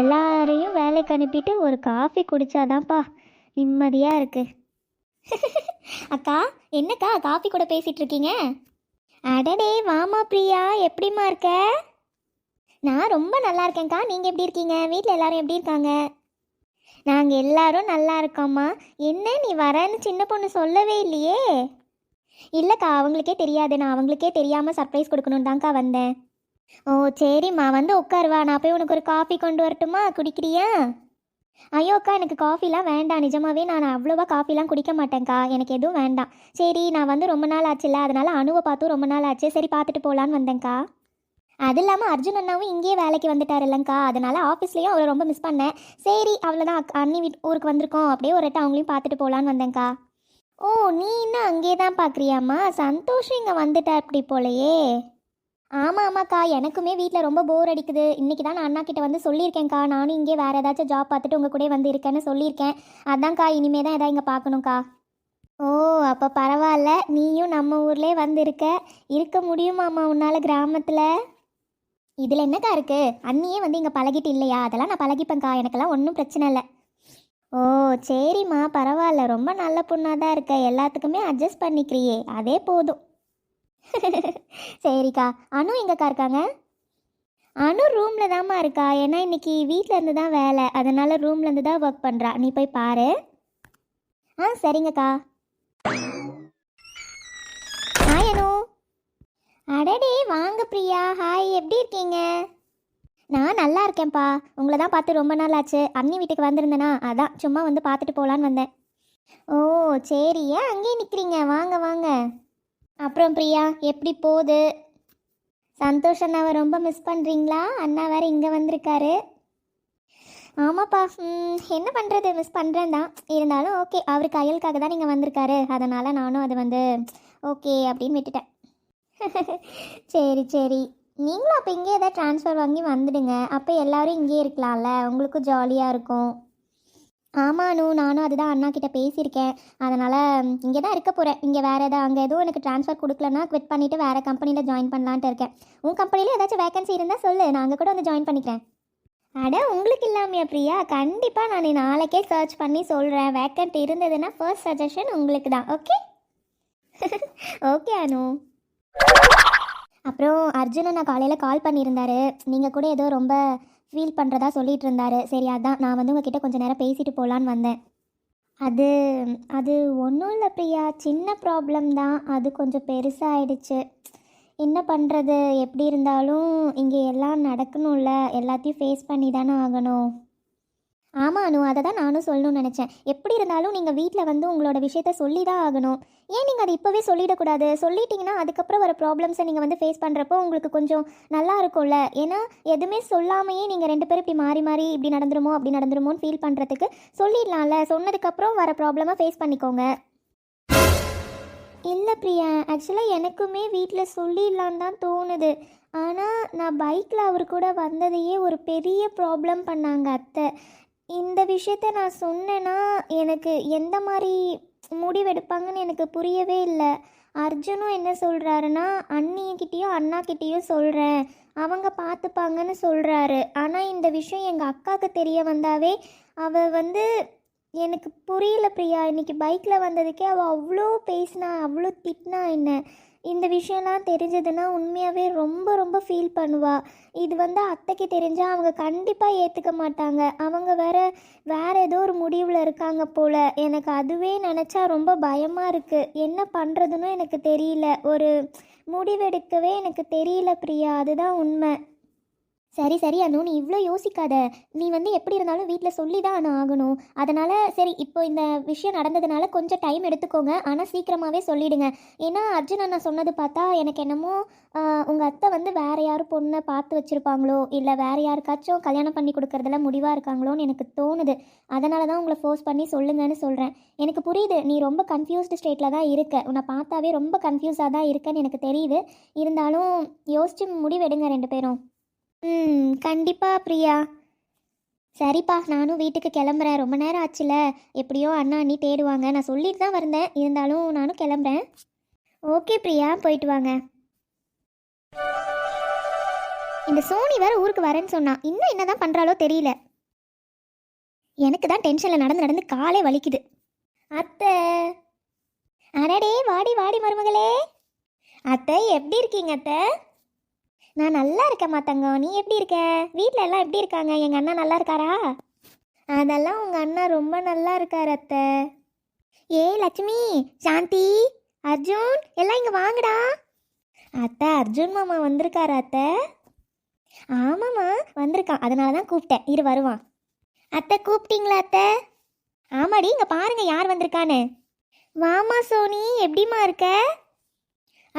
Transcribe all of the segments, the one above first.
எல்லாரையும் வேலைக்கு அனுப்பிட்டு ஒரு காஃபி குடிச்சாதான்ப்பா நிம்மதியாக இருக்கு. அக்கா, என்னக்கா காஃபி கூட பேசிட்டு இருக்கீங்க? அடடே வாமா பிரியா, எப்படிம்மா இருக்க? நான் ரொம்ப நல்லா இருக்கேன்க்கா. நீங்கள் எப்படி இருக்கீங்க? வீட்டில் எல்லாரும் எப்படி இருக்காங்க? நாங்கள் எல்லாரும் நல்லா இருக்கோம்மா. என்ன நீ வரேன்னு சின்ன பொண்ணு சொல்லவே இல்லையே? இல்லைக்கா, அவங்களுக்கே தெரியாது. நான் அவங்களுக்கே தெரியாமல் சர்ப்ரைஸ் கொடுக்கணும் தான்க்கா வந்தேன். ஓ சரிம்மா, வந்து உட்காருவா. நான் போய் உனக்கு ஒரு காஃபி கொண்டு வரட்டுமா? குடிக்கிறியா? ஐயோ அக்கா, எனக்கு காஃபிலாம் வேண்டாம். நிஜமாவே நான் அவ்வளோவா காஃபிலாம் குடிக்க மாட்டேன்க்கா. எனக்கு எதுவும் வேண்டாம். சரி, நான் வந்து ரொம்ப நாள் ஆச்சுல்ல, அதனால அணுவை பார்த்தும் ரொம்ப நாள் ஆச்சு. சரி, பார்த்துட்டு போகலான்னு வந்தேன்க்கா. அது இல்லாமல் அர்ஜுன் அண்ணாவும் இங்கேயே வேலைக்கு வந்துட்டார் இல்லைங்க்கா, அதனால ஆஃபீஸ்லேயும் அவரை ரொம்ப மிஸ் பண்ணேன். சரி, அவ்வளோதான், அண்ணி ஊருக்கு வந்திருக்கோம், அப்படியே ஒரு வாட்டி அவங்களையும் பார்த்துட்டு போகலான்னு வந்தேன்க்கா. ஓ, நீ இன்னும் அங்கேயே தான் பார்க்குறியாம்மா? சந்தோஷம் இங்கே வந்துட்டா அப்படி போலையே. ஆமாம் ஆமாக்கா, எனக்குமே வீட்டில் ரொம்ப போர் அடிக்குது. இன்றைக்கி தான் நான் அண்ணா கிட்ட வந்து சொல்லியிருக்கேன்க்கா, நானும் இங்கே வேறு ஏதாச்சும் ஜாப் பார்த்துட்டு உங்கள் கூட வந்து இருக்கேன்னு சொல்லியிருக்கேன். அதான்க்கா, இனிமே தான் எதாவது இங்கே பார்க்கணும்க்கா. ஓ, அப்போ பரவாயில்ல, நீயும் நம்ம ஊர்லேயே வந்து இருக்க முடியுமாம்மா உன்னால் கிராமத்தில்? இதில் என்னக்கா இருக்குது? அண்ணியே வந்து இங்கே பழகிட்டு இல்லையா? அதெல்லாம் நான் பழகிப்பேன்க்கா, எனக்கெல்லாம் ஒன்றும் பிரச்சனை இல்லை. ஓ சரிம்மா, பரவாயில்ல, ரொம்ப நல்ல பொண்ணாக தான் இருக்க. எல்லாத்துக்குமே அட்ஜஸ்ட் பண்ணிக்கிறியே, அதே போதும். சரிக்கா. அனு எங்கக்கா இருக்காங்க? அனு ரூமில் தாம்மா இருக்கா. ஏன்னா இன்னைக்கு வீட்டில் இருந்து தான் வேலை, அதனால ரூம்லேருந்து தான் ஒர்க் பண்ணுறா. நீ போய் பாரு. சரிங்கக்கா. ஹாய் அனு. அடடே வாங்க பிரியா. ஹாய், எப்படி இருக்கீங்க? நான் நல்லா இருக்கேன்ப்பா. உங்களை தான் பார்த்து ரொம்ப நாள் ஆச்சு. அண்ணி வீட்டுக்கு வந்திருந்தேனா, அதான் சும்மா வந்து பார்த்துட்டு போகலான்னு வந்தேன். ஓ சரி, ஏன் அங்கேயே நிற்கிறீங்க? வாங்க வாங்க. அப்புறம் பிரியா, எப்படி போகுது? சந்தோஷ் அண்ணாவை ரொம்ப மிஸ் பண்ணுறீங்களா? அண்ணா வேறு இங்கே வந்திருக்காரு. ஆமாப்பா, என்ன பண்ணுறது, மிஸ் பண்ணுறேன் தான். இருந்தாலும் ஓகே, அவருக்கு அயலுக்காக தான் நீங்கள் வந்திருக்காரு, அதனால் நானும் அது வந்து ஓகே அப்படின்னு விட்டுட்டேன். சரி சரி, நீங்களும் அப்போ இங்கே ஏதாவது ட்ரான்ஸ்ஃபர் வாங்கி வந்துடுங்க. அப்போ எல்லோரும் இங்கே இருக்கலாம்ல, உங்களுக்கும் ஜாலியாக இருக்கும். ஆமாண்ணு, நானும் அதுதான் அண்ணா கிட்டே பேசியிருக்கேன். அதனால் இங்கே தான் இருக்க போகிறேன். இங்கே வேறு எதாவது அங்கே எதுவும் எனக்கு ட்ரான்ஸ்ஃபர் கொடுக்கலன்னா குவிட் பண்ணிவிட்டு வேறு கம்பெனியில் ஜாயின் பண்ணலான்ட்டு இருக்கேன். உன் கம்பெனியில் ஏதாச்சும் வேகன்சி இருந்தால் சொல்லு, நான் அங்கே கூட வந்து ஜாயின் பண்ணிக்கிறேன். அட, உங்களுக்கு இல்லாமையா பிரியா? கண்டிப்பாக நான் நாளைக்கே சர்ச் பண்ணி சொல்கிறேன். வேக்கன்ட் இருந்ததுன்னா ஃபர்ஸ்ட் சஜஷன் உங்களுக்கு தான். ஓகே? ஓகே அனு. அப்புறம் அர்ஜுனை நான் காலையில் கால் பண்ணியிருந்தாரு. நீங்கள் கூட ஏதோ ரொம்ப ஃபீல் பண்ணுறதா சொல்லிகிட்டு இருந்தாரு. சரி, அதான் நான் வந்து உங்ககிட்ட கொஞ்சம் நேரம் பேசிட்டு போகலான்னு வந்தேன். அது அது ஒன்றும் இல்லை பிரியா, சின்ன ப்ராப்ளம் தான். அது கொஞ்சம் பெருசாகிடுச்சு. என்ன பண்ணுறது, எப்படி இருந்தாலும் இங்கே எல்லாம் நடக்கணும்ல, எல்லாத்தையும் ஃபேஸ் பண்ணி தானே ஆகணும். ஆமாம் அனு, அதை தான் நானும் சொல்லணும்னு நினச்சேன். எப்படி இருந்தாலும் நீங்கள் வீட்டில் வந்து உங்களோட விஷயத்த சொல்லி தான் ஆகணும். ஏன் நீங்கள் அதை இப்போவே சொல்லிடக்கூடாது? சொல்லிட்டீங்கன்னா அதுக்கப்புறம் வர ப்ராப்ளம்ஸை நீங்கள் வந்து ஃபேஸ் பண்ணுறப்போ உங்களுக்கு கொஞ்சம் நல்லா இருக்கும்ல. ஏன்னா எதுவுமே சொல்லாமையே நீங்கள் ரெண்டு பேரும் இப்படி மாறி மாறி இப்படி நடந்துருமோ அப்படி நடந்துருமோன்னு ஃபீல் பண்ணுறதுக்கு சொல்லிடலாம்ல. சொன்னதுக்கப்புறம் வர ப்ராப்ளமாக ஃபேஸ் பண்ணிக்கோங்க. இல்லை பிரியா, ஆக்சுவலாக எனக்குமே வீட்டில் சொல்லிடலான்னு தான் தோணுது. ஆனால் நான் பைக்கில் அவர் கூட வந்ததையே ஒரு பெரிய ப்ராப்ளம் பண்ணாங்க அத்தை. இந்த விஷயத்த நான் சொன்னேன்னா எனக்கு எந்த மாதிரி முடிவெடுப்பாங்கன்னு எனக்கு புரியவே இல்லை. அர்ஜுனும் என்ன சொல்கிறாருன்னா, அண்ணிக்கிட்டேயும் அண்ணாக்கிட்டேயும் சொல்கிறேன், அவங்க பார்த்துப்பாங்கன்னு சொல்கிறாரு. ஆனால் இந்த விஷயம் எங்கள் அக்காவுக்கு தெரிய வந்தாவே அவள் வந்து எனக்கு புரியல பிரியா. இன்றைக்கி பைக்கில் வந்ததுக்கே அவள் அவ்வளோ பேசினா, அவ்வளோ திட்டினா என்ன. இந்த விஷயம்லாம் தெரிஞ்சதுன்னா உண்மையாகவே ரொம்ப ரொம்ப ஃபீல் பண்ணுவா. இது வந்து அத்தைக்கு தெரிஞ்சால் அவங்க கண்டிப்பாக ஏற்றுக்க மாட்டாங்க. அவங்க வேறு ஏதோ ஒரு முடிவில் இருக்காங்க போல். எனக்கு அதுவே நினச்சா ரொம்ப பயமாக இருக்குது. என்ன பண்ணுறதுன்னு எனக்கு தெரியல. ஒரு முடிவெடுக்கவே எனக்கு தெரியல பிரியா, அதுதான் உண்மை. சரி சரி அனு, நீ இவ்வளோ யோசிக்காத. நீ வந்து எப்படி இருந்தாலும் வீட்டில் சொல்லி தான் நான் ஆகணும். அதனால் சரி, இப்போ இந்த விஷயம் நடந்ததுனால கொஞ்சம் டைம் எடுத்துக்கோங்க, ஆனால் சீக்கிரமாகவே சொல்லிவிடுங்க. ஏன்னா அர்ஜுன் அண்ணா சொன்னது பார்த்தா எனக்கு என்னமோ உங்கள் அத்தை வந்து வேறு யாரும் பொண்ணை பார்த்து வச்சுருப்பாங்களோ, இல்லை வேறு யாருக்காச்சும் கல்யாணம் பண்ணி கொடுக்குறதுல முடிவாக இருக்காங்களோன்னு எனக்கு தோணுது. அதனால தான் உங்களை ஃபோர்ஸ் பண்ணி சொல்லுங்கன்னு சொல்கிறேன். எனக்கு புரியுது, நீ ரொம்ப கன்ஃபியூஸ்டு ஸ்டேட்டில் தான் இருக்க. உன்னை பார்த்தாவே ரொம்ப கன்ஃபியூஸாக தான் இருக்கேன்னு எனக்கு தெரியுது. இருந்தாலும் யோசித்து முடிவெடுங்க ரெண்டு பேரும். கண்டிப்பாக பிரியா. சரிப்பா, நானும் வீட்டுக்கு கிளம்புறேன். ரொம்ப நேரம் ஆச்சுல, எப்படியோ அண்ணா அண்ணி தேடுவாங்க. நான் சொல்லிட்டு தான் வந்தேன், இருந்தாலும் நானும் கிளம்புறேன். ஓகே பிரியா, போயிட்டு வாங்க. இந்த சோனி வேற ஊருக்கு வரேன்னு சொன்னா, இன்னும் என்னதான் பண்றாளோ தெரியல. எனக்கு தான் டென்ஷன்ல நடந்து நடந்து காலே வலிக்குது. அத்தை, அடடே வாடி வாடி மருமகளே. அத்தை எப்படி இருக்கீங்க அத்தை? நான் நல்லா இருக்கேம்மா தங்கம், நீ எப்படி இருக்க? வீட்டில் எல்லாம் எப்படி இருக்காங்க? எங்கள் அண்ணா நல்லா இருக்காரா? அதெல்லாம் உங்கள் அண்ணா ரொம்ப நல்லா இருக்கார் அத்தை. ஏய் லட்சுமி, சாந்தி, அர்ஜுன் எல்லாம் இங்கே வாங்கடா. அத்தை, அர்ஜுன் மாமா வந்திருக்காரா அத்தை? ஆமாம்மா வந்திருக்கான், அதனால தான் கூப்பிட்டேன், இரு வருவான். அத்தை கூப்பிட்டீங்களா அத்தை? ஆமாடி, இங்கே பாருங்க யார் வந்திருக்கான்னு. வாமா சோனி, எப்படிம்மா இருக்க?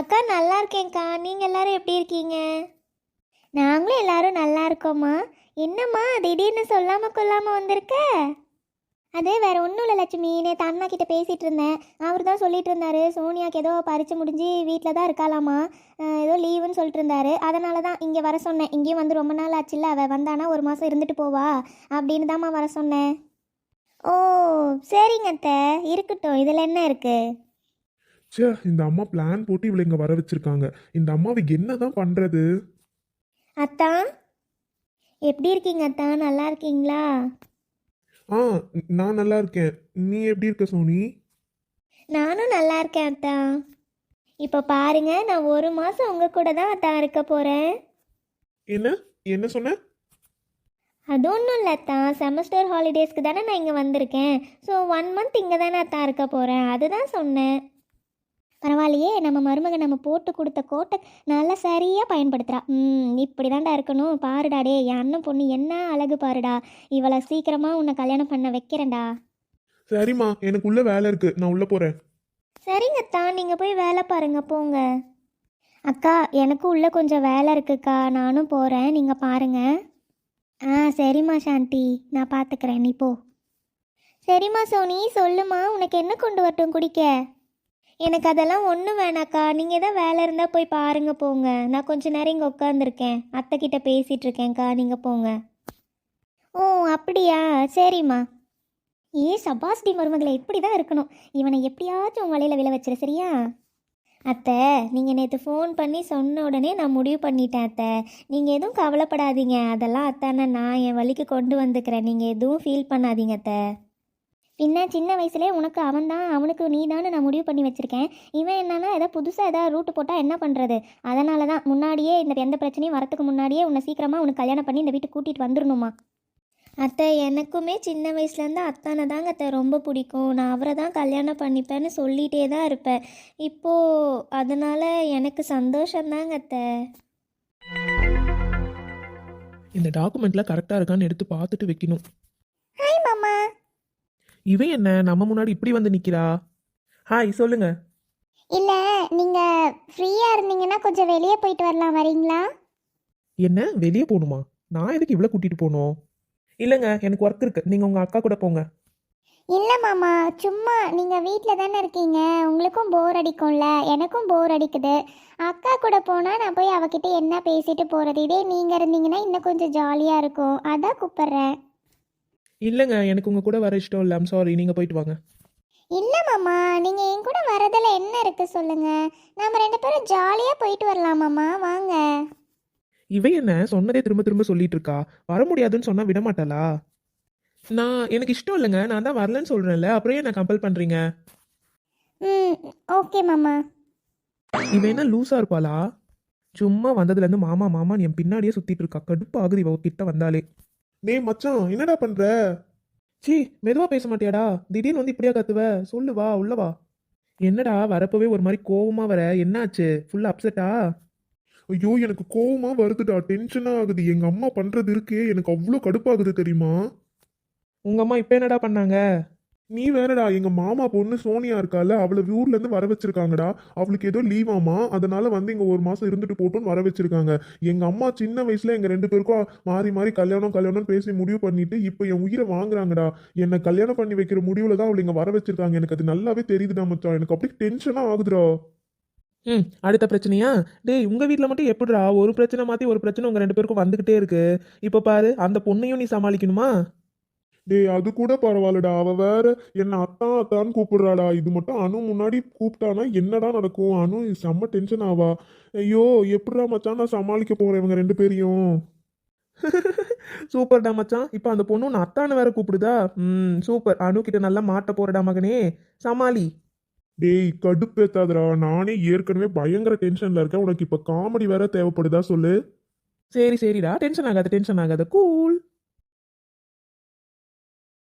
அக்கா நல்லா இருக்கேன்க்கா, நீங்கள் எல்லாரும் எப்படி இருக்கீங்க? நாங்களும் எல்லாரும் நல்லா இருக்கோம்மா. என்னம்மா திடீர்னு சொல்லாமல் கொள்ளாமல் வந்திருக்க? அது வேற ஒன்றும் இல்லை லட்சுமி, நேற்று அண்ணா கிட்ட பேசிகிட்டு இருந்தேன். அவர் தான் சொல்லிட்டு இருந்தாரு சோனியாக்கு ஏதோ பரீட்சை முடிஞ்சு வீட்டில் தான் இருக்காளாமா, ஏதோ லீவுன்னு சொல்லிட்டு இருந்தாரு. அதனால தான் இங்கே வர சொன்னேன். இங்கேயும் வந்து ரொம்ப நாள் ஆச்சுல்ல, அவள் வந்தானா ஒரு மாதம் இருந்துட்டு போவா அப்படின்னு தாம்மா வர சொன்னேன். ஓ சரிங்க அத்தை, இருக்கட்டும், இதில் என்ன இருக்குது? ச்சே, இந்த அம்மா பிளான் போட்டு இவளை இங்க வர வச்சிருக்காங்க. இந்த அம்மாவுக்கு என்னதான் பண்றது? அத்தா எப்படி இருக்கீங்க அத்தா? நல்லா இருக்கீங்களா? ஆ, நான் நல்லா இருக்கேன். நீ எப்படி இருக்க சோனி? நானும் நல்லா இருக்கேன் அத்தா. இப்போ பாருங்க, நான் ஒரு மாதம் உங்கள் கூட தான் அத்தா இருக்க போகிறேன். என்ன என்ன சொன்ன? அது ஒன்றும் இல்லை அத்தா, செமஸ்டர் ஹாலிடேஸ்க்கு தானே நான் இங்கே வந்திருக்கேன். ஸோ 1 மந்த் இங்கே தானே அத்தா இருக்க போகிறேன், அதுதான் சொன்னேன். பரவாயில்லையே, நம்ம மருமக நம்ம போட்டு கொடுத்த கோட்டை நல்லா சரியாக பயன்படுத்துகிறா. இப்படி தான்டா இருக்கணும். பாருடா டே, என் அண்ணன் பொண்ணு என்ன அழகு பாருடா. இவளை சீக்கிரமாக உன்னை கல்யாணம் பண்ண வைக்கிறேன்டா. சரிம்மா, எனக்கு உள்ள வேலை இருக்கு, நான் உள்ள போறேன். சரிங்கத்தா, நீங்கள் போய் வேலை பாருங்க, போங்க. அக்கா, எனக்கும் உள்ள கொஞ்சம் வேலை இருக்குக்கா, நானும் போகிறேன், நீங்கள் பாருங்க. சரிம்மா சாந்தி, நான் பார்த்துக்கிறேன், நீ போ. சரிம்மா சோனி, சொல்லுமா, உனக்கு என்ன கொண்டு வரட்டும் குடிக்க? எனக்கு அதெல்லாம் ஒன்றும் வேணாக்கா, நீங்கள் தான் வேலை இருந்தால் போய் பாருங்க, போங்க. நான் கொஞ்ச நேரம் இங்கே உட்காந்துருக்கேன், அத்தைக்கிட்ட பேசிகிட்டு இருக்கேன்க்கா, நீங்கள் போங்க. ஓ அப்படியா, சரிம்மா. சபாஸ்டி மருமகளை இப்படி தான் இருக்கணும். இவனை எப்படியாச்சும் உன் வலையில் விழ வச்சிரு, சரியா? அத்தை, நீங்கள் நேற்று ஃபோன் பண்ணி சொன்ன உடனே நான் முடிவு பண்ணிட்டேன் அத்தை. நீங்கள் எதுவும் கவலைப்படாதீங்க, அதெல்லாம் அத்தானை நான் என் வழிக்கு கொண்டு வந்துக்கிறேன். நீங்கள் எதுவும் ஃபீல் பண்ணாதீங்க அத்தை. பின்ன சின்ன வயசுலேயே உனக்கு அவன்தான், அவனுக்கு நீ தானே நான் முடிவு பண்ணி வச்சுருக்கேன். இவன் என்னன்னா ஏதாவது புதுசாக ஏதாவது ரூட்டு போட்டால் என்ன பண்ணுறது? அதனால தான் முன்னாடியே எந்த பிரச்சனையும் வரத்துக்கு முன்னாடியே உன்னை சீக்கிரமாக உனக்கு கல்யாணம் பண்ணி இந்த வீட்டுக்கு கூட்டிகிட்டு வந்துடணுமா. அத்தை, எனக்குமே சின்ன வயசுலேருந்து அத்தானை தாங்க அத்தை ரொம்ப பிடிக்கும். நான் அவரை தான் கல்யாணம் பண்ணிப்பேன்னு சொல்லிகிட்டே தான் இருப்பேன். இப்போது அதனால் எனக்கு சந்தோஷந்தாங்க அத்தை. இந்த டாக்குமெண்ட்லாம் கரெக்டாக இருக்கான்னு எடுத்து பார்த்துட்டு வைக்கணும். ஹாய் மாமா. இவன் என்ன நம்ம முன்னாடி இப்படி வந்து நிற்கிறா? ஹாய், சொல்லுங்க. இல்லை, நீங்கள் ஃப்ரீயாக இருந்தீங்கன்னா கொஞ்சம் வெளியே போயிட்டு வரலாம், வரீங்களா? என்ன வெளியே போகணுமா? நான் எதுக்கு இவ்வளோ கூட்டிகிட்டு போகணும்? இல்லைங்க, எனக்கு ஒர்க் இருக்குது, நீங்கள் உங்கள் அக்கா கூட போங்க. இல்லை மாமா, சும்மா நீங்கள் வீட்டில் தானே இருக்கீங்க, உங்களுக்கும் போர் அடிக்கும்ல, எனக்கும் போர் அடிக்குது. அக்கா கூட போனால் நான் போய் அவகிட்ட என்ன பேசிட்டு போகிறது. இதே நீங்கள் இருந்தீங்கன்னா இன்னும் கொஞ்சம் ஜாலியாக இருக்கும், அதான் கூப்பிட்றேன். இல்லைங்க, எனக்கு உங்கள் கூட வர இஷ்டம் இல்லை, ஐம் சாரி, நீங்கள் போயிட்டு வாங்க. இல்லை மாமா, நீங்கள் என் கூட வரதில் என்ன இருக்குது சொல்லுங்கள், நம்ம 2 பேரும் ஜாலியாக போயிட்டு வரலாம் மாமா, வாங்க. இவன் என்ன சொன்னதே திரும்ப திரும்ப சொல்லிட்டு இருக்கா? வர முடியாதுன்னு சொன்னால் விட மாட்டாளா? எனக்கு இஷ்டம் இல்லைங்க, நான் தான் வரலன்னு சொல்கிறேன்ல, அப்புறம் ஏன் நான் கம்பல் பண்ணுறீங்க? ஓகே மாமா. இவன் என்ன லூஸாக இருப்பாளா? சும்மா வந்ததுலேருந்து மாமா மாமான்னு என் பின்னாடியே சுற்றிட்டு இருக்கா. கடுப்பாகுது இவ கிட்ட வந்தாலே. டேய் மச்சான், என்னடா பண்ற? சீ, மெதுவாக பேச மாட்டியாடா? திடீர்னு வந்து இப்படியா கத்துவ? சொல்லு, வா உள்ள வா. என்னடா வரப்பவே ஒரு மாதிரி கோவமா வர, என்னாச்சு? ஃபுல் அப்செட்டா? ஐயோ, எனக்கு கோவமா வருதுடா, டென்ஷனா ஆகுது. எங்க அம்மா பண்றது இருக்கே, எனக்கு அவ்வளோ கடுப்பாகுது தெரியுமா? உங்க அம்மா இப்போ என்னடா பண்ணாங்க? நீ வேறடா, எங்க மாமா பொண்ணு சோனியா இருக்கால, அவளை ஊர்ல இருந்து வர வச்சிருக்காங்கடா. அவளுக்கு ஏதோ லீவாமா, அதனால வந்து இங்க ஒரு மாசம் இருந்துட்டு போட்டோன்னு வர வச்சிருக்காங்க. எங்க அம்மா சின்ன வயசுல எங்க 2 பேருக்கும் மாறி மாறி கல்யாணம் பேசி முடிவு பண்ணிட்டு இப்போ என் உயிரை வாங்குறாங்கடா. என்னை கல்யாணம் பண்ணி வைக்கிற முடிவுல தான் அவளை இங்க வர வச்சிருக்காங்க. எனக்கு அது நல்லாவே தெரியுதுடா மச்சான், எனக்கு அப்படியே டென்ஷனா ஆகுதுடா. அடுத்த பிரச்சனையா? டேய், உங்க வீட்டில் மட்டும் எப்படிடா ஒரு பிரச்சனை மாற்றி ஒரு பிரச்சனை உங்க 2 பேருக்கும் வந்துக்கிட்டே இருக்கு? இப்போ பாரு, அந்த பொண்ணையும் நீ சமாளிக்கணுமா? டேய் அது கூட பரவாயில்லடா, அவ வேற என்ன அத்தான் அத்தான்னு கூப்பிடுறாடா. இது மட்டும் அனு முன்னாடி கூப்பிட்டானா என்னடா நடக்கும்? அனு செம்ம டென்ஷன் ஆவா. ஐயோ எப்படிடா மச்சான் நான் சமாளிக்க போறேன் இவங்க ரெண்டு பேரையும். சூப்பர்டா மச்சான். இப்போ அந்த பொண்ணு உன்னை அத்தான்னு வேற கூப்பிடுதா? சூப்பர். அனு கிட்ட நல்லா மாட்ட போறடா மகனே. சமாளி. டேய் கடுப்பேத்தாதடா, நானே ஏற்கனவே பயங்கர டென்ஷன்ல இருக்கேன். உனக்கு இப்ப காமெடி வேற தேவைப்படுதா சொல்லு. சரி சரிடா, டென்ஷன் ஆகாத டென்ஷன் ஆகாத, கூல்.